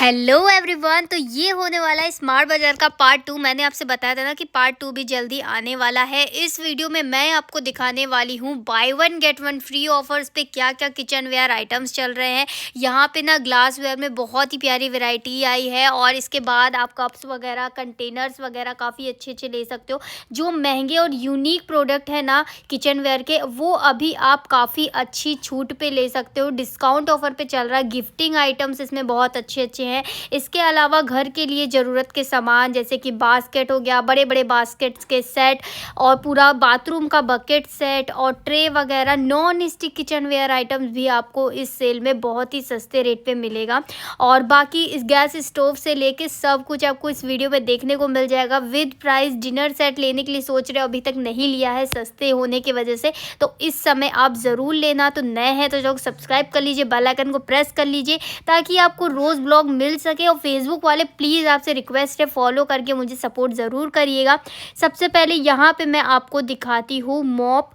Hello everyone. तो ये होने वाला है स्मार्ट बाजार का पार्ट 2। मैंने आपसे बताया था ना कि पार्ट 2 भी जल्दी आने वाला है। इस वीडियो में मैं आपको दिखाने वाली हूँ by one get one free offers पे क्या क्या किचन वेयर आइटम्स चल रहे हैं। यहाँ पे ना ग्लास वेयर में बहुत ही प्यारी वैरायटी आई है और इसके बाद आप कप्स वगैरह कंटेनर्स वगैरह काफ़ी अच्छे अच्छे ले सकते हो। जो महंगे और यूनिक प्रोडक्ट है ना किचन वेयर के, वो अभी आप काफ़ी अच्छी छूट पे ले सकते हो। डिस्काउंट ऑफर पे चल रहा है। गिफ्टिंग आइटम्स इसमें बहुत अच्छे अच्छे हैं। इसके अलावा घर के लिए ज़रूरत के सामान जैसे कि बास्केट हो गया, बड़े बड़े बास्केट्स के सेट और पूरा बाथरूम का बकेट सेट और ट्रे वगैरह, non stick kitchen ware items भी आपको इस सेल में बहुत ही सस्ते रेट पे मिलेगा। और बाकी इस गैस स्टोव से लेके सब कुछ आपको इस वीडियो में देखने को मिल जाएगा विद प्राइस। डिनर सेट लेने के लिए सोच रहे हो, अभी तक नहीं लिया है सस्ते होने की वजह से, तो इस समय आप ज़रूर लेना। तो नए हैं तो जो सब्सक्राइब कर लीजिए, बेल आइकन को प्रेस कर लीजिए ताकि आपको रोज़ ब्लॉग मिल सके। और फेसबुक वाले प्लीज़ आपसे रिक्वेस्ट है, फॉलो करके मुझे सपोर्ट ज़रूर करिएगा। सबसे पहले यहाँ पे मैं आपको दिखाती हूँ मॉप।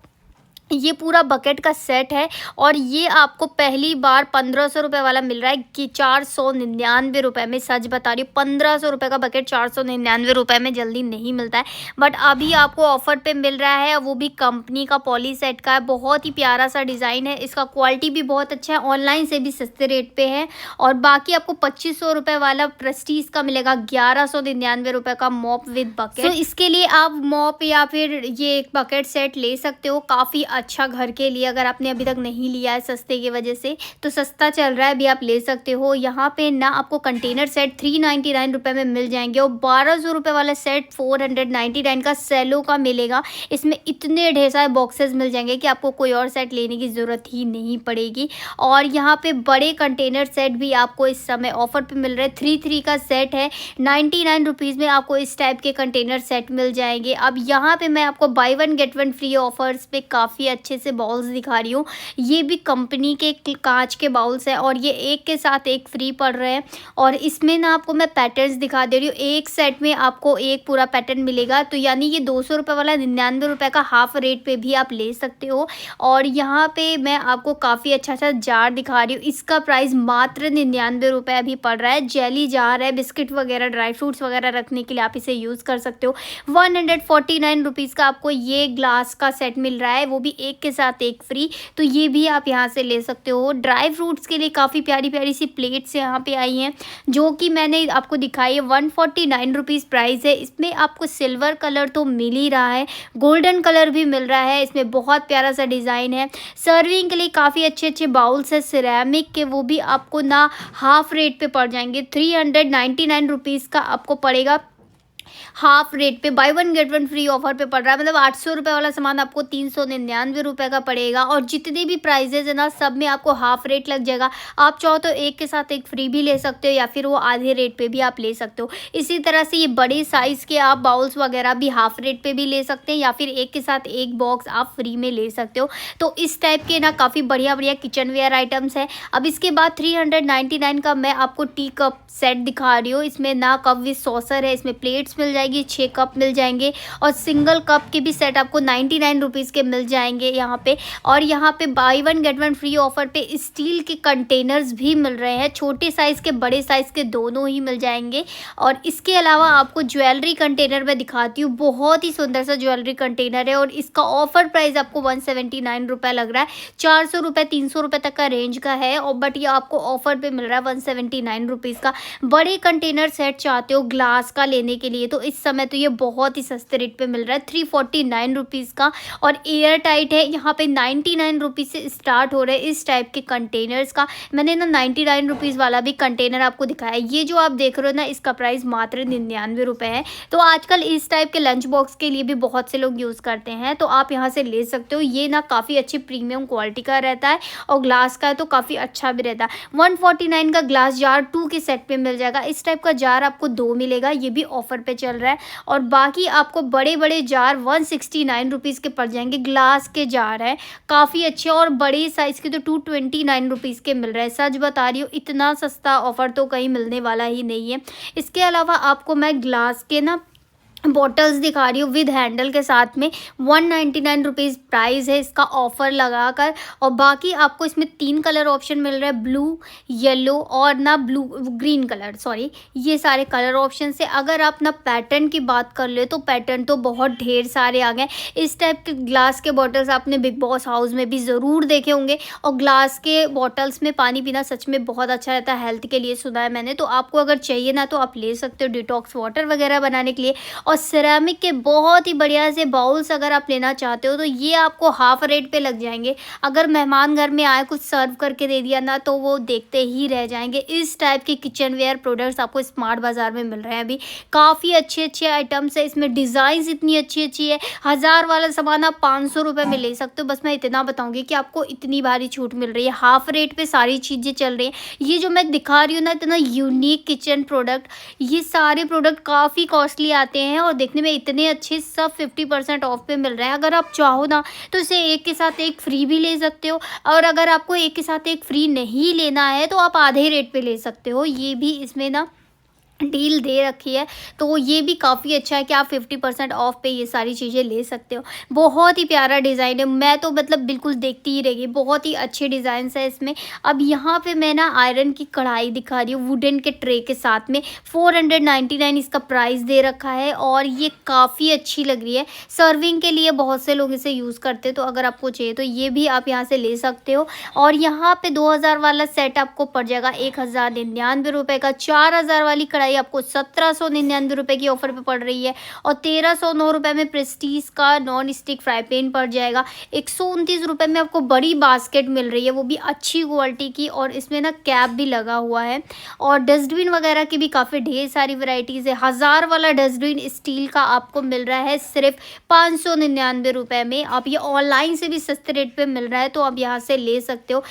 ये पूरा बकेट का सेट है और ये आपको पहली बार 1500 रुपये वाला मिल रहा है कि 499 रुपये में। सच बता रही हूँ, 1500 रुपये का बकेट 499 रुपये में जल्दी नहीं मिलता है, बट अभी आपको ऑफर पे मिल रहा है। वो भी कंपनी का पॉली सेट का है। बहुत ही प्यारा सा डिज़ाइन है, इसका क्वालिटी भी बहुत अच्छा है, ऑनलाइन से भी सस्ते रेट पे है। और बाकी आपको 2500 रुपये वाला प्रेस्टीज का मिलेगा 1199 रुपये का मॉप विद बकेट। तो इसके लिए आप मॉप या फिर ये एक बकेट सेट ले सकते हो, काफ़ी अच्छा घर के लिए। अगर आपने अभी तक नहीं लिया है सस्ते की वजह से, तो सस्ता चल रहा है, अभी आप ले सकते हो। यहाँ पे ना आपको कंटेनर सेट 399 रुपये में मिल जाएंगे और 1200 रुपये वाला सेट 499 का सेलो का मिलेगा। इसमें इतने ढेर सारे बॉक्सेस मिल जाएंगे कि आपको कोई और सेट लेने की ज़रूरत ही नहीं पड़ेगी। और यहाँ पे बड़े कंटेनर सेट भी आपको इस समय ऑफर पे मिल रहे हैं। 3 का सेट है, 99 रुपीज़ में आपको इस टाइप के कंटेनर सेट मिल जाएंगे। अब यहाँ पे मैं आपको by one get one free offers पे काफ़ी अच्छे से बाउल्स दिखा रही हूँ। ये भी कंपनी के कांच के बाउल्स हैं और ये एक के साथ एक फ्री पड़ रहे हैं। और इसमें ना आपको मैं पैटर्न्स दिखा दे रही हूँ। एक सेट में आपको एक पूरा पैटर्न मिलेगा, तो यानी ये 200 रुपये वाला 99 रुपये का हाफ रेट पे भी आप ले सकते हो। और यहाँ पे मैं आपको काफ़ी अच्छा सा जार दिखा रही हूँ। इसका प्राइस मात्र 99 रुपये अभी पड़ रहा है। जेली जार है, बिस्किट वगैरह ड्राई फ्रूट्स वगैरह रखने के लिए आप इसे यूज़ कर सकते हो। 149 रुपीज़ का आपको ये ग्लास का सेट मिल रहा है, वो भी एक के साथ एक फ्री। तो ये भी आप यहाँ से ले सकते हो। ड्राई फ्रूट्स के लिए काफ़ी प्यारी प्यारी सी प्लेट्स यहाँ पे आई हैं, जो कि मैंने आपको दिखाई है। 149 रुपीज़ प्राइस है। इसमें आपको सिल्वर कलर तो मिल ही रहा है, गोल्डन कलर भी मिल रहा है। इसमें बहुत प्यारा सा डिज़ाइन है। सर्विंग के लिए काफ़ी अच्छे अच्छे बाउल्स है सिरेमिक के, वो भी आपको ना हाफ रेट पे पड़ जाएंगे। 399 रुपीज़ का आपको पड़ेगा हाफ रेट पे। By one get one free offer पे पड़ रहा है। मतलब 800 रुपये वाला सामान आपको 399 रुपये का पड़ेगा। और जितने भी प्राइजेज है ना, सब में आपको हाफ रेट लग जाएगा। आप चाहो तो एक के साथ एक फ्री भी ले सकते हो या फिर वो आधे रेट पे भी आप ले सकते हो। इसी तरह से ये बड़े साइज़ के आप बाउल्स वगैरह भी हाफ रेट पे भी ले सकते हैं या फिर एक के साथ एक बॉक्स आप फ्री में ले सकते हो। तो इस टाइप के ना काफ़ी बढ़िया बढ़िया किचन वेयर आइटम्स है। अब इसके बाद 399 का मैं आपको टी कप सेट दिखा रही हूँ। इसमें ना कप विद सॉसर है, इसमें प्लेट्स मिल जाएगी, 6 कप मिल जाएंगे और सिंगल कप के भी सेट आपको 99 रुपीज़ के मिल जाएंगे यहाँ पे। और यहाँ पे by one get one free offer पे स्टील के कंटेनर्स भी मिल रहे हैं, छोटे साइज़ के बड़े साइज़ के दोनों ही मिल जाएंगे। और इसके अलावा आपको ज्वेलरी कंटेनर मैं दिखाती हूँ। बहुत ही सुंदर सा ज्वेलरी कंटेनर है और इसका ऑफर प्राइस आपको 179 रुपये लग रहा है। 400 रुपये 300 रुपये तक का रेंज का है और बट ये आपको ऑफर पे मिल रहा है 179 रुपीज़ का। बड़े कंटेनर सेट चाहते हो ग्लास का लेने के लिए, तो इस समय तो ये बहुत ही सस्ते रेट पे मिल रहा है 349 रुपीज़ का। और एयर टाइट है, यहाँ पे 99 रुपीज़ से स्टार्ट हो रहे हैं इस टाइप के कंटेनर्स का। मैंने ना 99 रुपीज़ वाला भी कंटेनर आपको दिखाया है। ये जो आप देख रहे हो ना, इसका प्राइस मात्र 99 रुपये है। तो आजकल इस टाइप के लंच बॉक्स के लिए भी बहुत से लोग यूज़ करते हैं, तो आप यहाँ से ले सकते हो। ये ना काफ़ी अच्छी प्रीमियम क्वालिटी का रहता है और ग्लास का है तो काफ़ी अच्छा भी रहता है। 149 का ग्लास जार 2 के सेट पे मिल जाएगा। इस टाइप का जार आपको 2 मिलेगा, ये भी ऑफर पे चल रहा है। और बाकी आपको बड़े बड़े जार 169 रुपीज़ के पड़ जाएंगे। ग्लास के जार है, काफ़ी अच्छे और बड़े साइज़ के तो 229 रुपीज़ के मिल रहे हैं। सच बता रही हूँ, इतना सस्ता ऑफर तो कहीं मिलने वाला ही नहीं है। इसके अलावा आपको मैं ग्लास के ना बॉटल्स दिखा रही हूँ विद हैंडल के साथ में। 199 प्राइस है इसका ऑफर लगाकर। और बाकी आपको इसमें 3 कलर ऑप्शन मिल रहा है, ब्लू, येलो और ना ब्लू ग्रीन कलर, सॉरी, ये सारे कलर ऑप्शन से। अगर आप ना पैटर्न की बात कर ले तो पैटर्न तो बहुत ढेर सारे आ गए। इस टाइप के ग्लास के बॉटल्स आपने बिग बॉस हाउस में भी ज़रूर देखे होंगे। और ग्लास के बॉटल्स में पानी पीना सच में बहुत अच्छा रहता है, हेल्थ के लिए सुना है मैंने। तो आपको अगर चाहिए ना तो आप ले सकते हो डिटॉक्स वाटर वगैरह बनाने के लिए। और सिरेमिक के बहुत ही बढ़िया से बाउल्स अगर आप लेना चाहते हो तो ये आपको हाफ रेट पे लग जाएंगे। अगर मेहमान घर में आए, कुछ सर्व करके दे दिया ना तो वो देखते ही रह जाएंगे। इस टाइप के किचन वेयर प्रोडक्ट्स आपको स्मार्ट बाज़ार में मिल रहे हैं अभी। काफ़ी अच्छे अच्छे आइटम्स है इसमें, डिज़ाइंस इतनी अच्छी अच्छी है। 1000 वाला सामान आप 500 रुपये में ले सकते हो। बस मैं इतना बताऊँगी कि आपको इतनी भारी छूट मिल रही है, हाफ रेट पे सारी चीज़ें चल रही हैं। ये जो मैं दिखा रही हूँ ना, इतना यूनिक किचन प्रोडक्ट, ये सारे प्रोडक्ट काफ़ी कॉस्टली आते हैं और देखने में इतने अच्छे, सब 50% ऑफ पे मिल रहे हैं। अगर आप चाहो ना तो इसे एक के साथ एक फ्री भी ले सकते हो। और अगर आपको एक के साथ एक फ्री नहीं लेना है तो आप आधे रेट पे ले सकते हो। ये भी इसमें ना डील दे रखी है, तो ये भी काफ़ी अच्छा है कि आप 50% ऑफ पे ये सारी चीज़ें ले सकते हो। बहुत ही प्यारा डिज़ाइन है, मैं तो मतलब बिल्कुल देखती ही रह गई, बहुत ही अच्छे डिज़ाइंस है इसमें। अब यहाँ पे मैं ना आयरन की कढ़ाई दिखा रही हूँ वुडन के ट्रे के साथ में। 499 इसका प्राइस दे रखा है और ये काफ़ी अच्छी लग रही है। सर्विंग के लिए बहुत से लोग इसे यूज़ करते हैं, तो अगर आपको चाहिए तो ये भी आप यहाँ से ले सकते हो। और यहाँ पे 2000 वाला सेट आपको पड़ जाएगा 1099 रुपये का। 4000 वाली कढ़ाई आपको 1799 रुपये की ऑफर पे पड़ रही है। और 1309 रुपये में प्रेस्टीज का नॉन स्टिक फ्राई पैन पड़ जाएगा। 129 रुपये में आपको बड़ी बास्केट मिल रही है, वो भी अच्छी क्वालिटी की, और इसमें ना कैप भी लगा हुआ है। और डस्टबिन वगैरह की भी काफ़ी ढेर सारी वैरायटीज़ है। 1000 वाला डस्टबिन स्टील का आपको मिल रहा है सिर्फ 599 रुपये में। आप ये ऑनलाइन से भी सस्ते रेट पे मिल रहा है, तो आप यहाँ से ले सकते हो।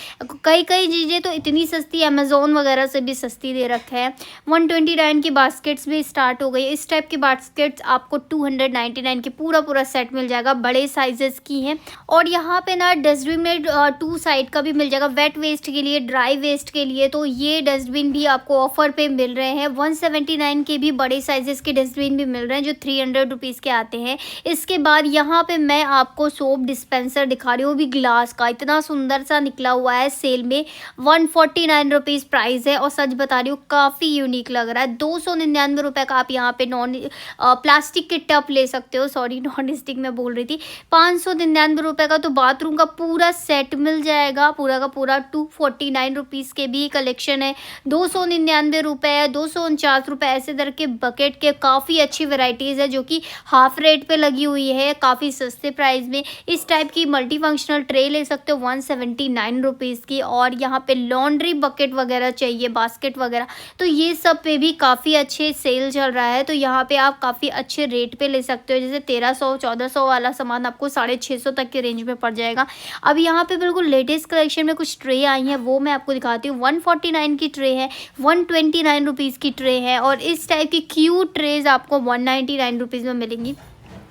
कई कई चीज़ें तो इतनी सस्ती, अमेज़ोन वगैरह से भी सस्ती दे रखा है। 129 की बास्केट्स भी स्टार्ट हो गई। इस टाइप की बास्केट्स आपको 299 की पूरा सेट मिल जाएगा, बड़े साइजेस की हैं। और यहाँ पे ना डस्टबिन में 2 साइड का भी मिल जाएगा, वेट वेस्ट के लिए, ड्राई वेस्ट के लिए। तो ये डस्टबिन भी आपको ऑफर पे मिल रहे हैं। 179 के भी बड़े साइजेस के डस्टबिन भी मिल रहे हैं जो 300 रुपीज़ के आते हैं। इसके बाद यहाँ पे मैं आपको सोप डिस्पेंसर दिखा रही हूँ, भी ग्लास का, इतना सुंदर सा निकला हुआ है सेल में। 149 रुपीज़ प्राइस है और सच बता रही हूँ काफ़ी यूनिक लग रहा है। 299 रुपये का आप यहाँ पे प्लास्टिक के टब ले सकते हो, सॉरी नॉन स्टिक मैं बोल रही थी। 599 रुपये का तो बाथरूम का पूरा सेट मिल जाएगा, पूरा का पूरा। 249 रुपीज़ के भी कलेक्शन है। 299 रुपये, 249 रुपये, ऐसे तरह के बकेट के काफ़ी अच्छी वेराइटीज़ है जो कि हाफ रेट पे लगी हुई है, काफ़ी सस्ते प्राइस में। इस टाइप की मल्टी फंक्शनल ट्रे ले सकते हो 179 रुपीज़ की। और यहाँ पे लॉन्ड्री बकेट वगैरह चाहिए, बास्केट वगैरह, तो ये सब पे भी काफ़ी अच्छे सेल चल रहा है। तो यहाँ पे आप काफ़ी अच्छे रेट पे ले सकते हो। जैसे 1300-1400 वाला सामान आपको 650 तक के रेंज में पड़ जाएगा। अब यहाँ पे बिल्कुल लेटेस्ट कलेक्शन में कुछ ट्रे आई हैं, वो मैं आपको दिखाती हूँ। 149 की ट्रे है, 129 रुपीज़ की ट्रे है। और इस टाइप की क्यूट ट्रेज आपको 199 रुपीज़ में मिलेंगी।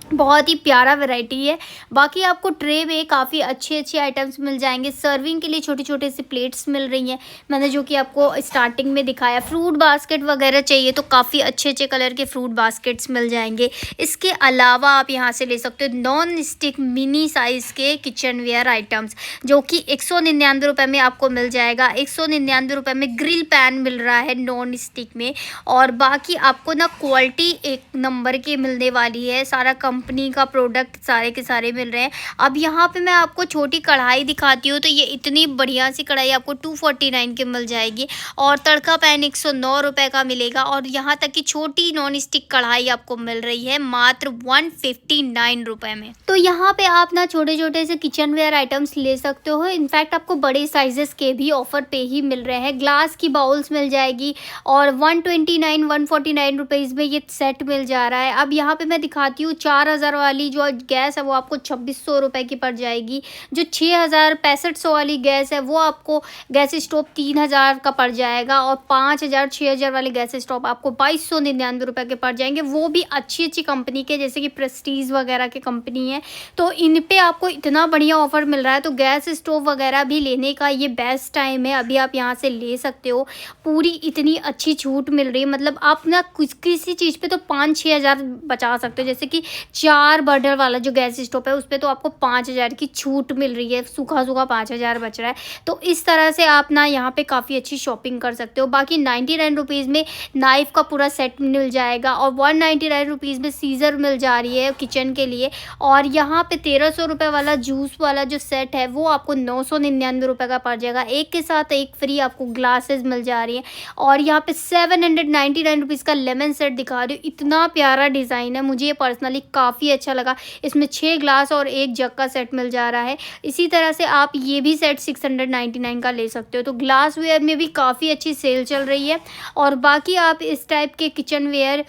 बहुत ही प्यारा वैरायटी है। बाकी आपको ट्रे में काफ़ी अच्छे अच्छे आइटम्स मिल जाएंगे। सर्विंग के लिए छोटे छोटे से प्लेट्स मिल रही हैं, मैंने जो कि आपको स्टार्टिंग में दिखाया। फ्रूट बास्केट वगैरह चाहिए तो काफ़ी अच्छे अच्छे कलर के फ्रूट बास्केट्स मिल जाएंगे। इसके अलावा आप यहाँ से ले सकते हो नॉन स्टिक मिनी साइज़ के किचन वेयर आइटम्स, जो कि 199 रुपये में आपको मिल जाएगा। 199 रुपये में ग्रिल पैन मिल रहा है नॉन स्टिक में। और बाकी आपको ना क्वालिटी एक नंबर की मिलने वाली है, सारा कंपनी का प्रोडक्ट सारे के सारे मिल रहे हैं। अब यहाँ पे मैं आपको छोटी कढ़ाई दिखाती हूँ, तो ये इतनी बढ़िया सी कढ़ाई आपको 249 की मिल जाएगी। और तड़का पैन 109 रुपये का मिलेगा। और यहाँ तक कि छोटी नॉन स्टिक कढ़ाई आपको मिल रही है मात्र 159 रुपये में। तो यहाँ पे आप ना छोटे छोटे से किचन वेयर आइटम्स ले सकते हो। इनफैक्ट आपको बड़े साइजेस के भी ऑफर पे ही मिल रहे हैं। ग्लास की बाउल्स मिल जाएगी और 149-149 रुपीज़ में ये सेट मिल जा रहा है। अब यहाँ पे मैं दिखाती हूँ 4 4000 वाली जो गैस है वो आपको 2600 रुपये की पड़ जाएगी। जो 6500 वाली गैस है वो आपको गैस स्टोव 3000 का पड़ जाएगा। और 5000 6000 वाले गैस स्टोव आपको 2299 रुपये के पड़ जाएंगे। वो भी अच्छी अच्छी कंपनी के, जैसे कि प्रेस्टीज वगैरह के कंपनी है, तो इन पे आपको इतना बढ़िया ऑफर मिल रहा है। तो गैस स्टोव वगैरह भी लेने का ये बेस्ट टाइम है, अभी आप यहाँ से ले सकते हो। पूरी इतनी अच्छी छूट मिल रही है, मतलब आप ना किसी चीज़ पे तो 5-6 हज़ार बचा सकते हो। जैसे कि 4 बर्नर वाला जो गैस स्टोव है उस पर तो आपको 5000 की छूट मिल रही है, सूखा सूखा 5000 बच रहा है। तो इस तरह से आप ना यहाँ पे काफ़ी अच्छी शॉपिंग कर सकते हो। बाकी 99 रुपीज़ में नाइफ़ का पूरा सेट मिल जाएगा और 199 रुपीज़ में सीज़र मिल जा रही है किचन के लिए। और यहाँ पे 1300 रुपये वाला जूस वाला जो सेट है वो आपको 999 रुपये का पड़ जाएगा। एक के साथ एक फ्री आपको ग्लासेस मिल जा रही है। और यहाँ पे 799 रुपीज़ का लेमन सेट दिखा रही हूँ, इतना प्यारा डिज़ाइन है, मुझे ये पर्सनली काफ़ी अच्छा लगा। इसमें 6 ग्लास और 1 जग का सेट मिल जा रहा है। इसी तरह से आप ये भी सेट 699 का ले सकते हो। तो ग्लास वेयर में भी काफ़ी अच्छी सेल चल रही है। और बाकी आप इस टाइप के किचन वेयर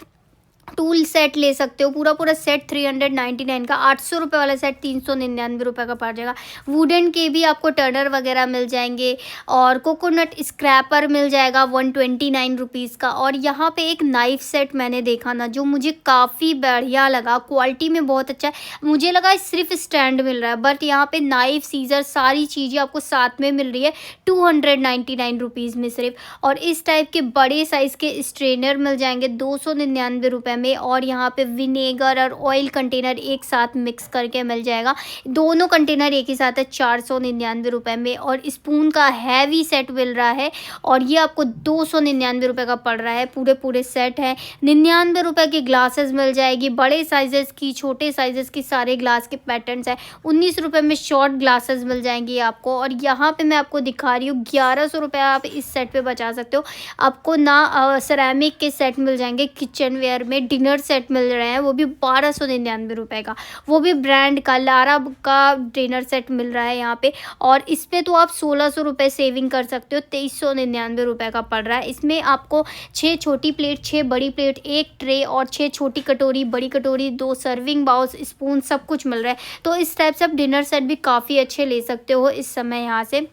टूल सेट ले सकते हो, पूरा सेट 399 का। 800 रुपये वाला सेट 399 रुपये का पड़ जाएगा। वुडन के भी आपको टर्नर वगैरह मिल जाएंगे और कोकोनट स्क्रैपर मिल जाएगा 129 रुपीज़ का। और यहाँ पे एक नाइफ़ सेट मैंने देखा ना, जो मुझे काफ़ी बढ़िया लगा, क्वालिटी में बहुत अच्छा है। मुझे लगा सिर्फ स्टैंड मिल रहा है, बट यहाँ पे नाइफ़, सीज़र, सारी चीज़ें आपको साथ में मिल रही है 299 रुपीज़ में सिर्फ। और इस टाइप के बड़े साइज़ के स्ट्रेनर मिल जाएंगे 299 रुपये में। और यहाँ पे विनेगर और ऑयल कंटेनर एक साथ मिक्स करके मिल जाएगा, दोनों कंटेनर एक ही साथ है 499 रुपये में। और स्पून का हैवी सेट मिल रहा है और ये आपको 299 रुपये का पड़ रहा है। पूरे सेट है। 99 रुपये की ग्लासेस मिल जाएगी, बड़े साइजेस की, छोटे साइजेस की, सारे ग्लास के पैटर्न्स हैं। 19 रुपये में शॉर्ट ग्लासेस मिल जाएंगी आपको। और यहाँ पे मैं आपको दिखा रही हूँ 1100 रुपये आप इस सेट पे बचा सकते हो। आपको ना सेरेमिक के सेट मिल जाएंगे किचन वेयर में, डिनर सेट मिल रहे हैं वो भी 1299 रुपये का, वो भी ब्रांड का लारा का डिनर सेट मिल रहा है यहाँ पे। और इस पे तो आप 1600 रुपये सेविंग कर सकते हो, 2399 रुपये का पड़ रहा है। इसमें आपको 6 छोटी प्लेट, 6 बड़ी प्लेट, 1 ट्रे और 6 छोटी कटोरी, बड़ी कटोरी, 2 सर्विंग बाउल्स, स्पून, सब कुछ मिल रहा है। तो इस टाइप से आप डिनर सेट भी काफ़ी अच्छे ले सकते हो इस समय यहाँ से।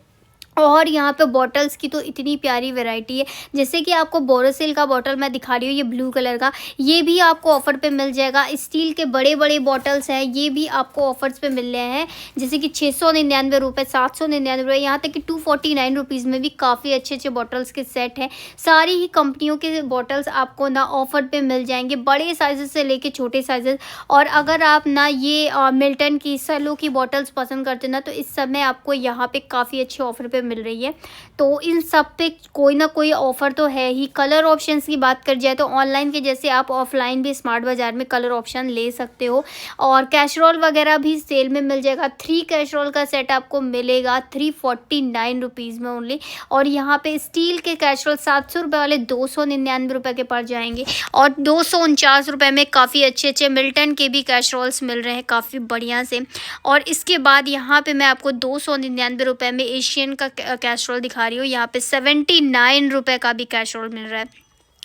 और यहाँ पे बॉटल्स की तो इतनी प्यारी वैरायटी है, जैसे कि आपको बोरोसिल का बॉटल मैं दिखा रही हूँ, ये ब्लू कलर का, ये भी आपको ऑफ़र पे मिल जाएगा। स्टील के बड़े बड़े बॉटल्स हैं, ये भी आपको ऑफर्स पे मिल रहे हैं, जैसे कि 699 रुपये, 799 रुपये, यहाँ तक कि 249 रुपीज़ में भी काफ़ी अच्छे अच्छे बॉटल्स के सेट हैं। सारी ही कंपनियों के बॉटल्स आपको ना ऑफ़र पे मिल जाएंगे, बड़े साइज़ से लेके छोटे साइज़। और अगर आप ना ये मिल्टन की, सेलो की बॉटल्स पसंद करते ना, तो इस समय आपको यहाँ पे काफ़ी अच्छे ऑफ़र पे मिल रही है। तो इन सब पे कोई ना कोई ऑफ़र तो है ही। कलर ऑप्शंस की बात कर जाए तो ऑनलाइन के जैसे आप ऑफलाइन भी स्मार्ट बाज़ार में कलर ऑप्शन ले सकते हो। और कैशरोल वगैरह भी सेल में मिल जाएगा। 3 कैशरोल का सेट आपको मिलेगा 349 रुपीज़ में ओनली। और यहाँ पे स्टील के कैशरोल 700 रुपये वाले 299 रुपये के पड़ जाएंगे। और 249 रुपये में काफ़ी अच्छे अच्छे मिल्टन के भी कैशरोल्स मिल रहे हैं काफ़ी बढ़िया से। और इसके बाद यहाँ पे मैं आपको 299 रुपये में एशियन का कैसरोल दिखा रही हूँ। यहाँ पे 79 रुपये का भी कैसरोल मिल रहा है।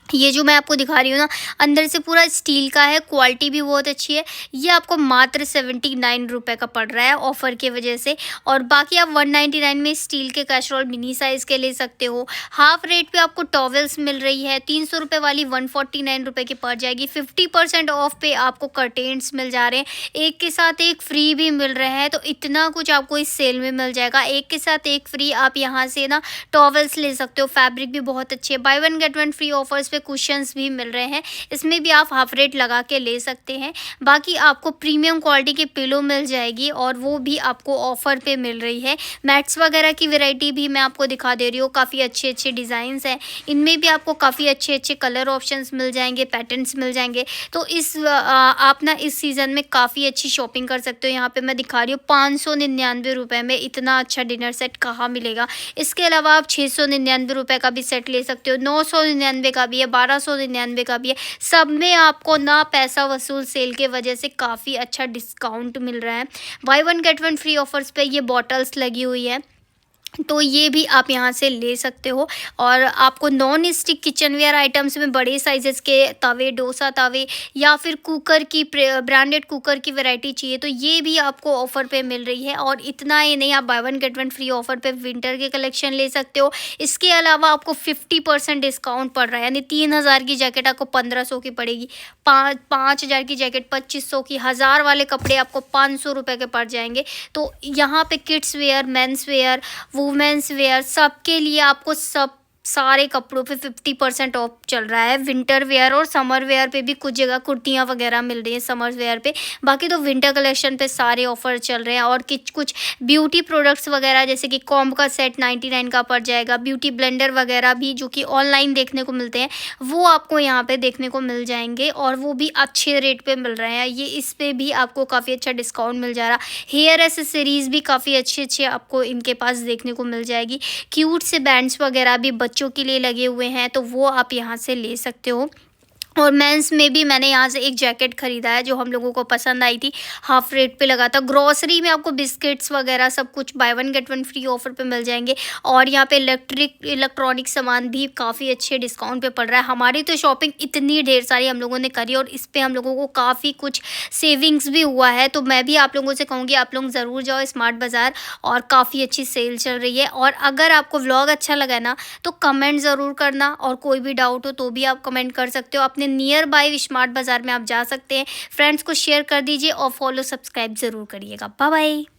ये जो मैं आपको दिखा रही हूँ ना, अंदर से पूरा स्टील का है, क्वालिटी भी बहुत अच्छी है। ये आपको मात्र 79 रुपये का पड़ रहा है ऑफ़र की वजह से। और बाकी आप 199 में स्टील के कैसरोल मिनी साइज़ के ले सकते हो। हाफ रेट पे आपको टॉवेल्स मिल रही है, 300 रुपये वाली 149 रुपये की पड़ जाएगी। 50% ऑफ पे आपको कर्टेन्स मिल जा रहे हैं, एक के साथ एक फ्री भी मिल रहे हैं। तो इतना कुछ आपको इस सेल में मिल जाएगा, एक के साथ एक फ्री। आप यहाँ से ना टॉवेल्स ले सकते हो, फैब्रिक भी बहुत अच्छे है। By one get one free offers पे कुशन्स भी मिल रहे हैं, इसमें भी आप हाफ रेट लगा के ले सकते हैं। बाकी आपको प्रीमियम क्वालिटी के पिलो मिल जाएगी और वो भी आपको ऑफ़र पे मिल रही है। मैट्स वगैरह की वैरायटी भी मैं आपको दिखा दे रही हूँ, काफ़ी अच्छे अच्छे डिज़ाइंस हैं, इनमें भी आपको काफ़ी अच्छे अच्छे कलर ऑप्शंस मिल जाएंगे, पैटर्न्स मिल जाएंगे। तो आप ना इस सीज़न में काफ़ी अच्छी शॉपिंग कर सकते हो। यहाँ पे मैं दिखा रही हूँ 599 रुपये में इतना अच्छा डिनर सेट कहाँ मिलेगा। इसके अलावा आप 699 रुपये का भी सेट ले सकते हो, 999 का भी है, 1299 का भी है। सब में आपको ना पैसा वसूल सेल के वजह से काफ़ी अच्छा डिस्काउंट मिल रहा है। By one get one free offers पे ये बॉटल्स लगी हुई है। तो ये भी आप यहाँ से ले सकते हो। और आपको नॉन स्टिक किचनवेयर आइटम्स में बड़े साइज़ेस के तवे, डोसा तवे या फिर कुकर की ब्रांडेड कुकर की वैरायटी चाहिए तो ये भी आपको ऑफ़र पे मिल रही है। और इतना ही नहीं, आप by one get one free offer पे विंटर के कलेक्शन ले सकते हो। इसके अलावा आपको 50% डिस्काउंट पड़ रहा है, यानी 3000 की जैकेट आपको 1500 की पड़ेगी, 5000 की जैकेट 2500 की, 1000 वाले कपड़े आपको 500 रुपये के पड़ जाएंगे। तो यहाँ पे kids wear, men's wear, women's wear सबके लिए आपको सब सारे कपड़ों पे 50% ऑफ चल रहा है। विंटर वेयर और समर वेयर पे भी कुछ जगह कुर्तियाँ वगैरह मिल रही हैं समर वेयर पे। बाकी तो विंटर कलेक्शन पे सारे ऑफर चल रहे हैं। और कुछ कुछ ब्यूटी प्रोडक्ट्स वगैरह जैसे कि कॉम्ब का सेट 99 का पड़ जाएगा। ब्यूटी ब्लेंडर वगैरह भी जो कि ऑनलाइन देखने को मिलते हैं वो आपको यहाँ पे देखने को मिल जाएंगे, और वो भी अच्छे रेट पे मिल रहे हैं। ये इस पे भी आपको काफ़ी अच्छा डिस्काउंट मिल जा रहा। हेयर एसेसरीज़ भी काफ़ी अच्छे अच्छे आपको इनके पास देखने को मिल जाएगी। क्यूट से बैंड्स वगैरह भी बच्चों के लिए लगे हुए हैं, तो वो आप यहाँ से ले सकते हो। और मेंस में भी मैंने यहाँ से एक जैकेट ख़रीदा है जो हम लोगों को पसंद आई थी, हाफ़ रेट पे लगा था। ग्रॉसरी में आपको बिस्किट्स वगैरह सब कुछ by one get one free offer पे मिल जाएंगे। और यहाँ पे इलेक्ट्रॉनिक सामान भी काफ़ी अच्छे डिस्काउंट पे पड़ रहा है। हमारी तो शॉपिंग इतनी ढेर सारी हम लोगों ने करी और इस पे हम लोगों को काफ़ी कुछ सेविंग्स भी हुआ है। तो मैं भी आप लोगों से कहूँगी आप लोग ज़रूर जाओ स्मार्ट बाज़ार, और काफ़ी अच्छी सेल चल रही है। और अगर आपको व्लॉग अच्छा लगा ना तो कमेंट ज़रूर करना, और कोई भी डाउट हो तो भी आप कमेंट कर सकते हो। अपने नियर बाय स्मार्ट बाज़ार में आप जा सकते हैं। फ्रेंड्स को शेयर कर दीजिए और फॉलो सब्सक्राइब ज़रूर करिएगा। Bye bye.